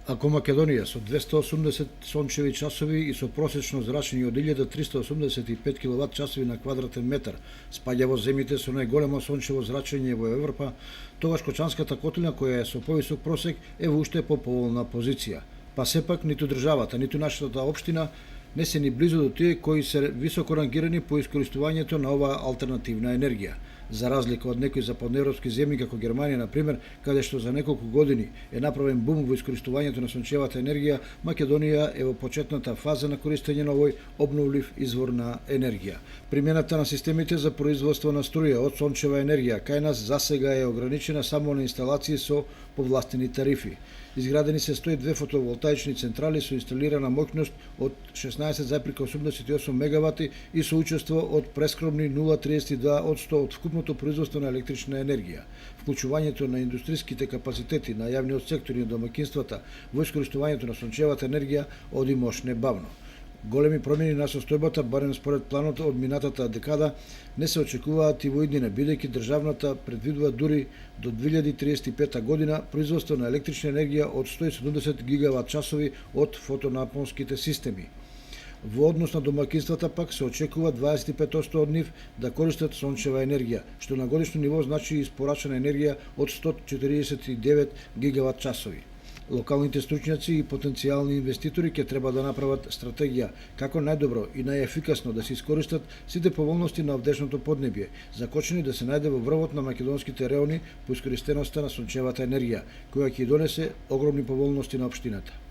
Ако Македонија со 280 сончеви часови и со просечно зрачење од 1385 киловат часови на квадратен метар спаѓа во земјите со најголемо сончево зрачење во Европа, тогаш Кочанската котлина, која е со повисок просек, е во уште поповолна позиција. Па сепак ниту државата, ниту нашата општина не се ни близу до тие кои се високо рангирани по искористувањето на оваа алтернативна енергија. За разлика од некои западноевропски земји како Германија, на пример, каде што за неколку години е направен бум во искористувањето на сончевата енергија, Македонија е во почетната фаза на користење на овој обновлив извор на енергија. Примената на системите за производство на струја од сончева енергија кај нас засега е ограничена само на инсталации со повластени тарифи. Изградени се 102 фотоволтаични централи со инсталирана моќност од 16,88 мегавати и со учество од прескромни 0,32% од вкупното производство на електрична енергија. Вклучувањето на индустријските капацитети на јавниот сектор и на домаќинствата во искористувањето на сончевата енергија оди мошне бавно. Големи промени на состојбата, барем според планот од минатата декада, не се очекуваат и во иднина, бидејќи државната предвидува дури до 2035 година производство на електрична енергија од 170 гигават часови од фотонапонските системи. Во однос на домаќинствата пак се очекува 25% од нив да користат сончева енергија, што на годишно ниво значи испорачена енергија од 149 гигават часови. Локалните стручњаци и потенцијални инвеститори ќе треба да направат стратегија како најдобро и најефикасно да се искористат сите поволности на овдешното поднебје, закочени да се најде во врвот на македонските реони по искористеноста на сончевата енергија, која ќе донесе огромни поволности на општината.